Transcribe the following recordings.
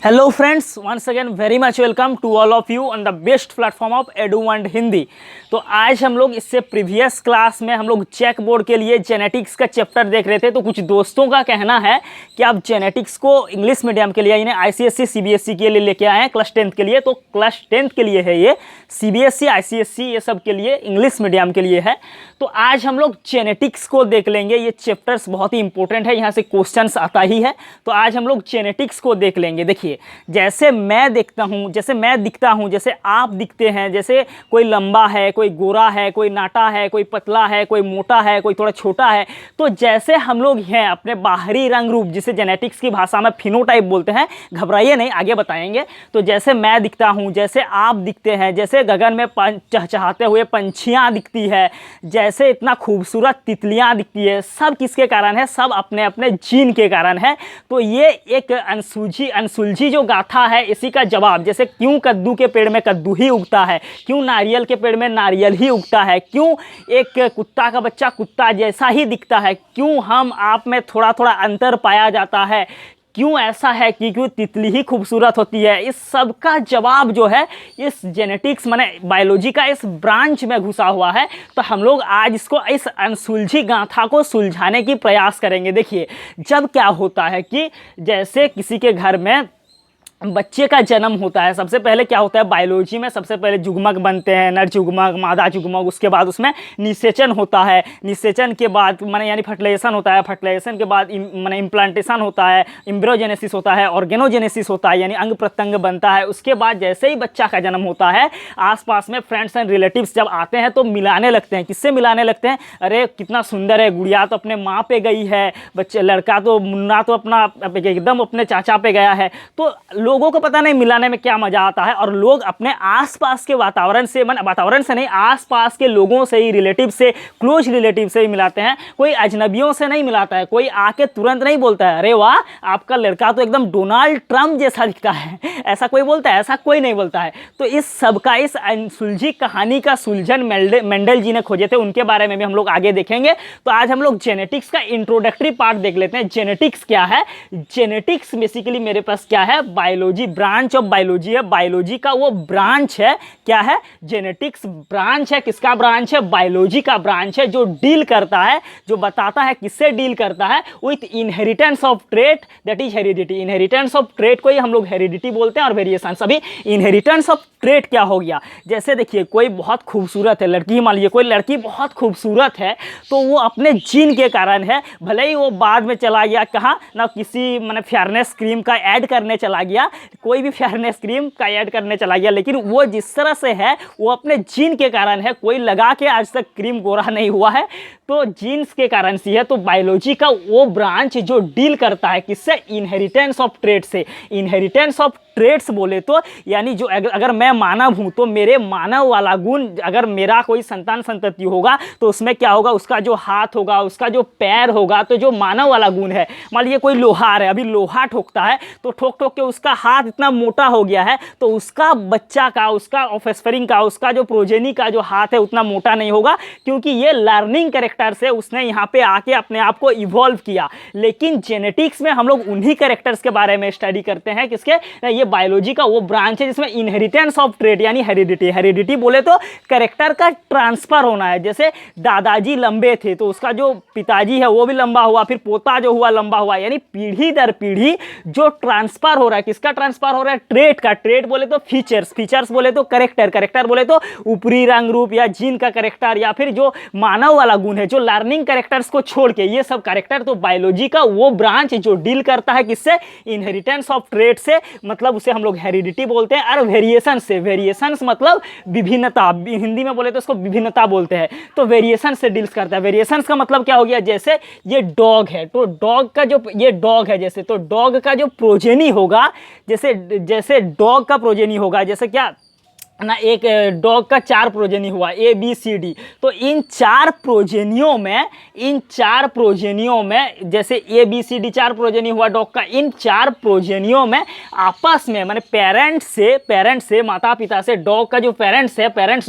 Hello friends, once again very much welcome to all of you on the best platform of edu and Hindi. तो आज हम लोग इससे previous class में हम लोग चेक बोर्ड के लिए जेनेटिक्स का चैप्टर देख रहे थे। तो कुछ दोस्तों का कहना है कि आप जेनेटिक्स को इंग्लिश मीडियम के लिए, यानी ICSE CBSE के लिए लेके आए हैं क्लास 10th के लिए। तो क्लास 10th के लिए है ये, CBSE ICSE ये सब के लिए इंग्लिश मीडियम के लिए है। तो आज हम लोग जेनेटिक्स को देख लेंगे। ये चैप्टर्स बहुत ही इंपॉर्टेंट है, यहाँ से क्वेश्चंस आता ही है। तो आज हम लोग जेनेटिक्स को देख लेंगे। देखिए, जैसे मैं देखता हूँ, जैसे मैं दिखता हूँ, जैसे आप दिखते हैं, जैसे कोई लंबा है, कोई गोरा है, कोई नाटा है, कोई पतला है, कोई मोटा है, कोई थोड़ा छोटा है। तो जैसे हम लोग हैं अपने बाहरी रंग रूप, जिसे जेनेटिक्स की भाषा में फिनोटाइप बोलते हैं, घबराइए नहीं, आगे बताएंगे। तो जैसे मैं दिखता हूँ, जैसे आप दिखते हैं, जैसे गगन में चहचहाते हुए पंछियाँ दिखती है, जैसे इतना खूबसूरत तितलियाँ दिखती है, सब किसके कारण है? सब अपने अपने जीन के कारण है। तो ये एक अनसुलझी जो गाथा है, इसी का जवाब, जैसे क्यों कद्दू के पेड़ में कद्दू ही उगता है, क्यों नारियल के पेड़ में नारियल ही उगता है, क्यों एक कुत्ता का बच्चा कुत्ता जैसा ही दिखता है, क्यों हम आप में थोड़ा थोड़ा अंतर पाया जाता है, क्यों ऐसा है कि क्यों तितली ही खूबसूरत होती है, इस सब का जवाब जो है इस जेनेटिक्स माने बायोलॉजी का इस ब्रांच में घुसा हुआ है। तो हम लोग आज इसको, इस अनसुलझी गाथा को सुलझाने की प्रयास करेंगे। देखिए, जब क्या होता है कि जैसे किसी के घर में बच्चे का जन्म होता है, सबसे पहले क्या होता है बायोलॉजी में? सबसे पहले जुगमक बनते हैं, नर जुगमक, मादा जुगमक। उसके बाद उसमें निषेचन होता है, निषेचन के बाद माने यानी फर्टिलाइजेशन होता है, फर्टिलाइजेशन के बाद माने इम्प्लांटेशन होता है, एम्ब्रियोजेनेसिस होता है, ऑर्गेनोजेनेसिस होता है, यानी अंग प्रत्यंग बनता है। उसके बाद जैसे ही बच्चा का जन्म होता है, आसपास में फ्रेंड्स एंड रिलेटिव्स जब आते हैं तो मिलाने लगते हैं। किससे मिलाने लगते हैं? अरे कितना सुंदर है, गुड़िया तो अपने माँ पे गई है, बच्चे लड़का तो मुन्ना तो अपना एकदम अपने चाचा पे गया है। तो लोगों को पता नहीं मिलाने में क्या मजा आता है, और लोग अपने आसपास के वातावरण से, वातावरण से नहीं, आसपास के लोगों से ही, रिलेटिव से, क्लोज रिलेटिव से ही मिलाते हैं। कोई अजनबियों से नहीं मिलाता है। कोई आके तुरंत नहीं बोलता है अरे वाह आपका लड़का तो एकदम डोनाल्ड ट्रंप जैसा दिखता है, ऐसा कोई बोलता है? ऐसा कोई नहीं बोलता है। तो इस सब का, इस अनसुलझी कहानी का सुलझन मेंडल जी ने खोजे थे, उनके बारे में भी हम लोग आगे देखेंगे। तो आज हम लोग जेनेटिक्स का इंट्रोडक्टरी पार्ट देख लेते हैं। जेनेटिक्स क्या है? जेनेटिक्स बेसिकली मेरे पास क्या है? बायोलॉजी, ब्रांच ऑफ बायोलॉजी है। बायोलॉजी का वो ब्रांच है, क्या है? जेनेटिक्स ब्रांच है। किसका ब्रांच है? बायोलॉजी का ब्रांच है, जो डील करता है, जो बताता है किससे डील करता है? With inheritance of trait, that is heredity. Inheritance of trait को ही हम लोग हेरिडिटी बोलते हैं, और वेरिएशन। अभी इनहेरिटेंस ऑफ ट्रेट क्या हो गया? जैसे देखिए, कोई बहुत खूबसूरत है लड़की, मान लीजिए कोई लड़की बहुत खूबसूरत है, तो वो अपने जीन के कारण है। भले ही वो बाद में चला गया कहाँ ना, किसी माने फेयरनेस क्रीम का ऐड करने चला गया, कोई भी फेयरनेस क्रीम का ऐड करने चला गया, लेकिन वो जिस तरह से है वो अपने जीन के कारण है। कोई लगा के आज तक क्रीम गोरा नहीं हुआ है, तो जीन्स के कारण से है। तो बायोलॉजी का वो ब्रांच जो डील करता है किससे? इनहेरिटेंस ऑफ ट्रेट से। इनहेरिटेंस ऑफ ट्रेट्स बोले तो यानी जो अगर मैं मानव हूं तो मेरे मानव वाला गुण, अगर मेरा कोई संतान संतति होगा तो उसमें क्या होगा? उसका जो हाथ होगा, उसका जो पैर होगा, तो जो मानव वाला गुण है, मान लीजिए कोई लोहार है, अभी लोहा ठोकता है तो ठोक ठोक के उसका हाथ इतना मोटा हो गया है, तो उसका बच्चा का, उसका ऑफस्प्रिंग का, उसका जो प्रोजेनी का जो हाथ है उतना मोटा नहीं होगा, क्योंकि ये लर्निंग कैरेक्टर से उसने यहाँ पे आके अपने आप को इवॉल्व किया। लेकिन जेनेटिक्स में हम लोग उन्हीं कैरेक्टर्स के बारे में स्टडी करते हैं। किसके? ये बायोलॉजी का वो ब्रांच है जिसमें इनहेरिटेंस ऑफ ट्रेट यानी हेरिडिटी। हेरिडिटी बोले तो कैरेक्टर का ट्रांसफर होना है। जैसे दादाजी लंबे थे तो उसका जो पिताजी है वो भी लंबा हुआ, फिर पोता जो हुआ लंबा हुआ, यानी पीढ़ी दर पीढ़ी जो ट्रांसफर हो रहा है, किसका ट्रांसफर हो रहा है? ट्रेट का। ट्रेट बोले तो फीचर्स, फीचर्स बोले तो कैरेक्टर, कैरेक्टर बोले तो ऊपरी रंग रूप या जीन का कैरेक्टर, या फिर जो मानव वाला गुण है, जो लर्निंग कैरेक्टर्स को छोड़ के ये सब कैरेक्टर। तो बायोलॉजी का वो ब्रांच जो डील करता है किससे? इनहेरिटेंस ऑफ ट्रेट से, मतलब उसे हम लोग हेरिडिटी बोलते हैं। और वेरिएशन से, वेरिएशंस मतलब विभिन्नता, हिंदी में बोले तो उसको विभिन्नता बोलते हैं। तो वेरिएशन से डील्स करता है। वेरिएशंस का मतलब क्या हो गया? जैसे ये डॉग है, तो डॉग का जो, ये डॉग है जैसे, तो डॉग का जो प्रोजेनी होगा, जैसे जैसे डॉग का प्रोजेनी होगा, जैसे क्या ना, एक डॉग का 4 प्रोजेनी हुआ, ABCD। तो इन 4 प्रोजेनियों में जैसे ABCD 4 प्रोजेनी हुआ डॉग का, इन 4 प्रोजेनियों में आपस में माने पेरेंट्स से माता पिता से, डॉग का जो पेरेंट्स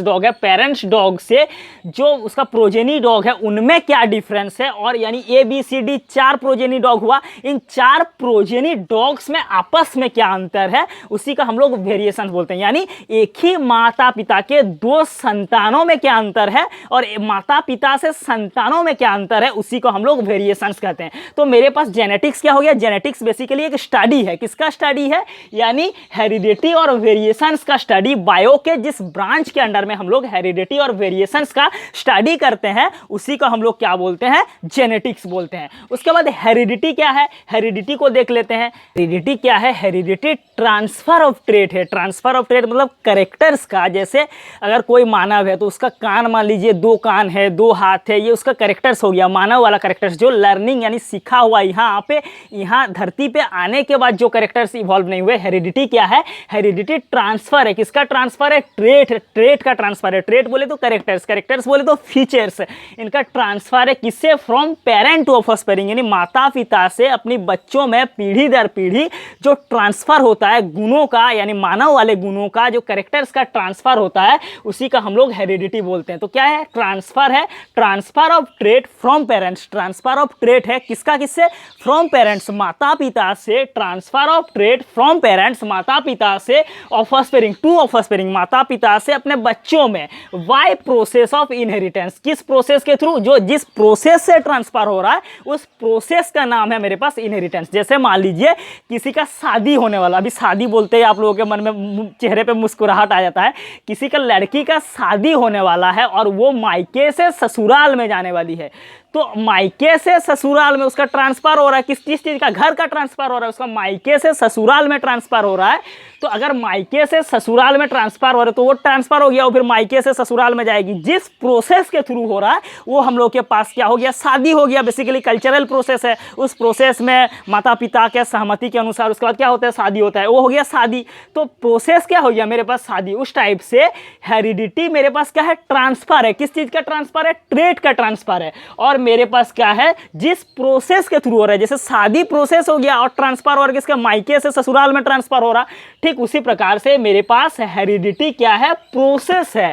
डॉग है, पेरेंट्स डॉग से जो उसका प्रोजेनी डॉग है उनमें क्या डिफरेंस है, और यानी ABCD 4 प्रोजेनी डॉग हुआ, इन 4 प्रोजेनी डॉग्स में आपस में क्या अंतर है, उसी का हम लोग वेरिएशन बोलते हैं। यानी एक ही माता पिता के 2 संतानों में क्या अंतर है और माता पिता से संतानों में क्या अंतर है, उसी को हम लोग वेरिएशंस कहते हैं। तो मेरे पास जेनेटिक्स क्या हो गया, जेनेटिक्स बेसिकली एक स्टडी है, किसका स्टडी है, यानी हेरिडिटी और वेरिएशंस का स्टडी। बायो के जिस ब्रांच के अंडर में हम लोग हेरिडिटी और वेरिएशंस का स्टडी करते हैं उसी को हम लोग क्या बोलते हैं, जेनेटिक्स बोलते हैं। उसके बाद हेरिडिटी क्या है, हेरिडिटी को देख लेते हैं। हेरिडिटी क्या है, हेरिडिटी ट्रांसफर ऑफ ट्रेट है। ट्रांसफर ऑफ ट्रेट मतलब कैरेक्टर्स का, जैसे अगर कोई मानव है तो उसका कान मान लीजिए 2 कान है, 2 हाथ है, ये उसका कैरेक्टर्स हो गया, मानव वाला कैरेक्टर्स जो लर्निंग यानी सीखा हुआ यहाँ धरती पे आने के बाद जो कैरेक्टर्स इवॉल्व नहीं हुए। हेरिडिटी क्या है, हेरिडिटी ट्रांसफर है, किसका ट्रांसफर है, ट्रेट का ट्रांसफर है। ट्रेट बोले तो कैरेक्टर्स बोले तो फीचर्स, इनका ट्रांसफर है किससे, फ्रॉम पेरेंट टू ऑफस्प्रिंग, यानी माता पिता से अपनी बच्चों में पीढ़ी दर पीढ़ी जो ट्रांसफर होता है गुणों का, यानी मानव वाले गुणों का जो कैरेक्टर्स का ट्रांसफर होता है उसी का हम लोग हेरिडिटी बोलते हैं। तो क्या है, ट्रांसफर है, transfer of trait from parents. Transfer of trait है किसका, किससे, फ्रॉम पेरेंट्स, माता पिता से। Transfer of trait from parents, माता पिता से, ऑफस्प्रिंग टू ऑफस्प्रिंग, माता पिता से अपने बच्चों में। वाई प्रोसेस ऑफ इनहेरिटेंस, किस प्रोसेस के थ्रू, जो जिस प्रोसेस से ट्रांसफर हो रहा है उस प्रोसेस का नाम है मेरे पास इनहेरिटेंस। जैसे मान लीजिए किसी का शादी होने वाला, अभी शादी बोलते ही आप लोगों के मन में चेहरे पे मुस्कुराहट आ जाता है, किसी का लड़की का शादी होने वाला है और वो मायके से ससुराल में जाने वाली है, तो मायके से ससुराल में उसका ट्रांसफर हो रहा है, किस चीज़ का, घर का ट्रांसफर हो रहा है, उसका मायके से ससुराल में ट्रांसफर हो रहा है। तो अगर मायके से ससुराल में ट्रांसफर हो रहा है तो वो ट्रांसफर हो गया और फिर मायके से ससुराल में जाएगी। जिस प्रोसेस के थ्रू हो रहा है वो हम लोग के पास क्या हो गया, शादी हो गया। बेसिकली कल्चरल प्रोसेस है, उस प्रोसेस में माता पिता के सहमति के अनुसार उसके बाद क्या होता है, शादी होता है, वो हो गया शादी। तो प्रोसेस क्या हो गया मेरे पास, शादी। उस टाइप से हेरिडिटी मेरे पास क्या है, ट्रांसफर है, किस चीज़ का ट्रांसफर है, ट्रेट का ट्रांसफर है। और मेरे पास क्या है, जिस प्रोसेस के थ्रू हो रहा है, जैसे शादी प्रोसेस हो गया और ट्रांसफर हो रहा है किसका, मायके से ससुराल में ट्रांसफर हो रहा, ठीक उसी प्रकार से मेरे पास हेरिडिटी क्या है, प्रोसेस है।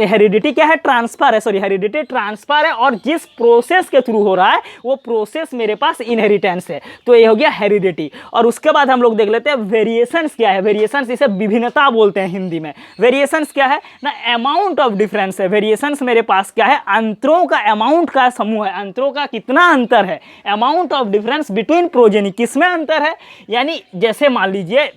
हेरिडिटी क्या है, ट्रांसफर है, सॉरी हेरिडिटी ट्रांसफर है, और जिस प्रोसेस के थ्रू हो रहा है वो प्रोसेस मेरे पास इनहेरिटेंस है। तो ये हो गया हेरिडिटी। और उसके बाद हम लोग देख लेते हैं वेरिएशंस क्या है। वेरिएशंस इसे विभिन्नता बोलते हैं हिंदी में। वेरिएशंस क्या है ना, अमाउंट ऑफ डिफरेंस है। वेरिएशंस मेरे पास क्या है, अंतरों का अमाउंट का समूह है, अंतरों का कितना अंतर है, amount of difference between progeny, किसमें अंतर है। यानी जैसे मान लीजिए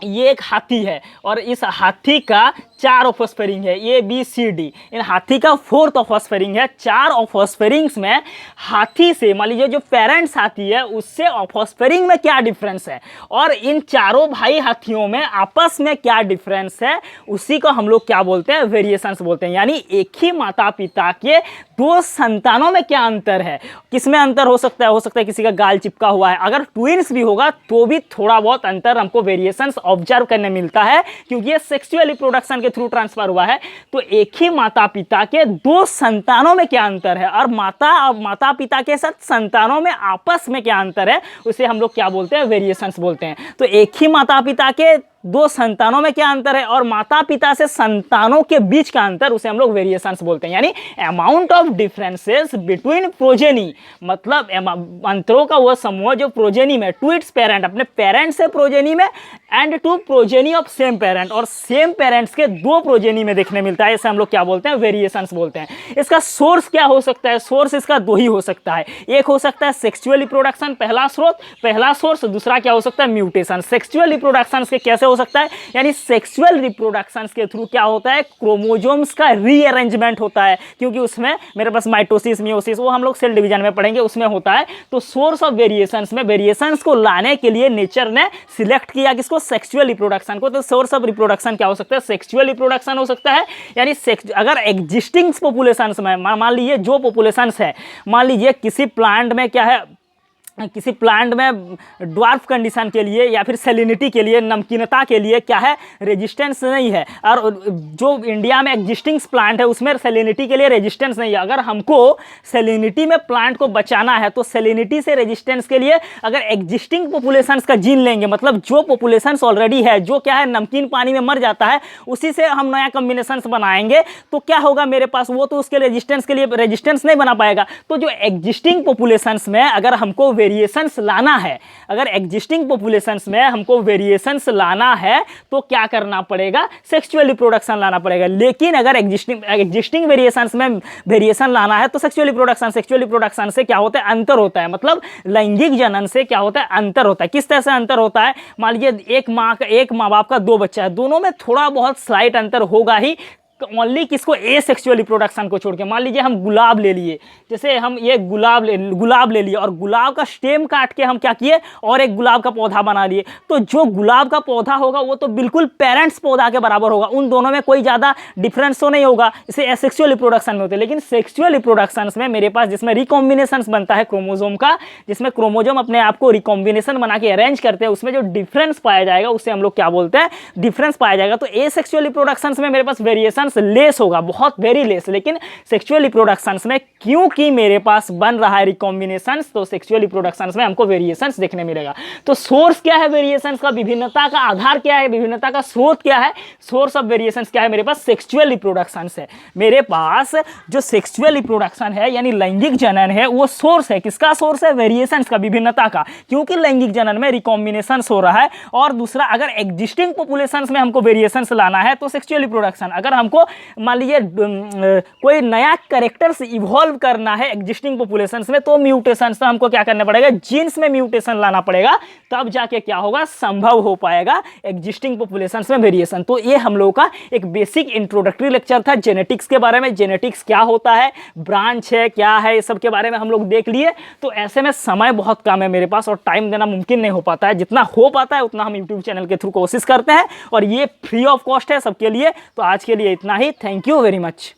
ये एक हाथी है और इस हाथी का 4 ऑफस्प्रिंग है, ABCD, इन हाथी का 4th ऑफस्प्रिंग है। 4 ऑफस्प्रिंग्स में हाथी से मान लीजिए जो पेरेंट्स हाथी है उससे ऑफस्प्रिंग में क्या डिफरेंस है, और इन चारों भाई हाथियों में आपस में क्या डिफरेंस है, उसी को हम लोग क्या बोलते हैं, वेरिएशंस बोलते हैं। यानी एक ही माता पिता के 2 संतानों में क्या अंतर है, किसमें अंतर हो सकता है किसी का गाल चिपका हुआ है। अगर ट्विंस भी होगा तो भी थोड़ा बहुत अंतर हमको वेरिएशंस ऑब्जर्व करने मिलता है, क्योंकि ये सेक्सुअल रिप्रोडक्शन के थ्रू ट्रांसफर हुआ है। तो एक ही माता पिता के 2 संतानों में क्या अंतर है, और माता पिता के साथ संतानों में आपस में क्या अंतर है, उसे हम लोग क्या बोलते हैं, वेरिएशंस बोलते हैं। तो एक ही माता पिता के 2 संतानों में क्या अंतर है और माता पिता से संतानों के बीच का अंतर, उसे हम लोग वेरिएशंस बोलते हैं। यानी amount of differences between progeny, मतलब अंतरों का वह समूह जो प्रोजेनी में, टू इट्स पेरेंट, अपने पेरेंट से प्रोजेनी में, and to progeny of same parent, और सेम पेरेंट्स के 2 प्रोजेनी में देखने मिलता है, इसे हम लोग क्या बोलते हैं, वेरिएशंस बोलते हैं। इसका सोर्स क्या हो सकता है, सोर्स इसका 2 ही हो सकता है। एक हो सकता है सेक्सुअल रिप्रोडक्शन, पहला सोर्स, दूसरा क्या हो सकता है, म्यूटेशन। सेक्सुअल रिप्रोडक्शन के कैसे हो सकता है, यानी सेक्सुअल रिप्रोडक्शंस के थ्रू क्या होता है, क्रोमोसोम्स का रीअरेंजमेंट होता है, क्योंकि उसमें मेरे पास माइटोसिस, मियोसिस, वो हम लोग सेल डिवीजन में पढ़ेंगे, उसमें होता है। तो सोर्स ऑफ वेरिएशंस में वेरिएशंस को लाने के लिए नेचर ने सिलेक्ट किया किसको, सेक्सुअल रिप्रोडक्शन को। तो सोर्स ऑफ रिप्रोडक्शन क्या हो सकता है, सेक्सुअल रिप्रोडक्शन हो सकता है। यानी अगर एग्जिस्टिंग पॉपुलेशंस में मान लीजिए जो पॉपुलेशंस है, मान लीजिए किसी प्लांट में क्या है, किसी प्लांट में ड्वार्फ कंडीशन के लिए या फिर सेलिनिटी के लिए, नमकीनता के लिए क्या है, रेजिस्टेंस नहीं है। और जो इंडिया में एग्जिस्टिंग प्लांट है उसमें सेलिनिटी के लिए रेजिस्टेंस नहीं है। अगर हमको सेलिनिटी में प्लांट को बचाना है तो सेलिनिटी से रेजिस्टेंस के लिए अगर एग्जिस्टिंग पॉपुलेशंस का जीन लेंगे, मतलब जो पॉपुलेशंस ऑलरेडी है, जो क्या है नमकीन पानी में मर जाता है, उसी से हम नया कॉम्बिनेशंस बनाएंगे तो क्या होगा मेरे पास, वो तो उसके रेजिस्टेंस के लिए रेजिस्टेंस नहीं बना पाएगा। तो जो एग्जिस्टिंग पॉपुलेशंस में अगर हमको वेरिएशंस लाना है, अगर एग्जिस्टिंग पॉपुलेशंस में हमको वेरिएशंस लाना है तो क्या करना पड़ेगा, सेक्सुअल रिप्रोडक्शन लाना पड़ेगा। लेकिन अगर एग्जिस्टिंग वेरिएशंस में वेरिएशन लाना है तो सेक्सुअल रिप्रोडक्शन से क्या होता है, अंतर होता है। मतलब लैंगिक जनन से क्या होता है, अंतर होता है। किस तरह से अंतर होता है, मान लीजिए एक माँ बाप का 2 बच्चा है, दोनों में थोड़ा बहुत स्लाइट अंतर होगा ही, ओनली किसको, ए सेक्सुअल रिप्रोडक्शन को छोड़ के। मान लीजिए हम गुलाब ले लिए, जैसे हम ये गुलाब ले लिए और गुलाब का स्टेम काट के हम क्या किए और एक गुलाब का पौधा बना लिए, तो जो गुलाब का पौधा होगा वो तो बिल्कुल पेरेंट्स पौधा के बराबर होगा, उन दोनों में कोई ज़्यादा डिफरेंस तो नहीं होगा। इसे एसेक्सुअल रिप्रोडक्शन में होते हैं। लेकिन सेक्सुअल रिप्रोडक्शन में मेरे पास जिसमें रिकॉम्बिनेशन बनता है क्रोमोजोम का, जिसमें क्रोमोजोम अपने आप को रिकॉम्बिनेशन बना के अरेंज करते हैं, उसमें जो डिफरेंस पाया जाएगा उसे हम लोग क्या बोलते हैं, डिफरेंस पाया जाएगा। तो ए सेक्सुअल रिप्रोडक्शन में मेरे पास वेरिएशन लेस होगा, बहुत वेरी लेस। लेकिन सेक्सुअल रिप्रोडक्शंस में क्योंकि मेरे पास बन रहा है रिकॉम्बिनेशंस, तो सेक्सुअल रिप्रोडक्शंस में हमको वेरिएशंस देखने मिलेगा। तो सोर्स क्या है वेरिएशंस का, विभिन्नता का आधार क्या है, विभिन्नता का स्रोत क्या है, सोर्स ऑफ वेरिएशंस क्या है, मेरे पास सेक्सुअल रिप्रोडक्शंस है। मेरे पास जो सेक्सुअल रिप्रोडक्शन है यानी लैंगिक जनन है, वो सोर्स है, किसका सोर्स है, वेरिएशंस का, विभिन्नता का, क्योंकि लैंगिक जनन में रिकॉम्बिनेशंस हो रहा है। और दूसरा, अगर एग्जिस्टिंग पॉपुलेशंस में हमको वेरिएशंस लाना है तो सेक्सुअल रिप्रोडक्शन, अगर हमको मान लीजिए कोई नया कैरेक्टर्स इवॉल्व करना है एग्जिस्टिंग पॉपुलेशंस में, तो म्यूटेशंस, तो हमको क्या करना पड़ेगा, जीन्स में म्यूटेशन लाना पड़ेगा, तब जाके क्या होगा, संभव हो पाएगा एग्जिस्टिंग पॉपुलेशंस में वेरिएशन। तो ये हम लोगों का एक बेसिक इंट्रोडक्टरी लेक्चर था जेनेटिक्स के बारे में। जेनेटिक्स क्या होता है, ब्रांच है, क्या है, ये सब के बारे में हम लोग देख लिए। तो ऐसे में समय बहुत कम है मेरे पास और टाइम देना मुमकिन नहीं हो पाता है। जितना हो पाता है उतना हम यूट्यूब चैनल के थ्रू कोशिश करते हैं और ये फ्री ऑफ कॉस्ट है सबके लिए। तो आज के लिए इतना ही। Thank you very much.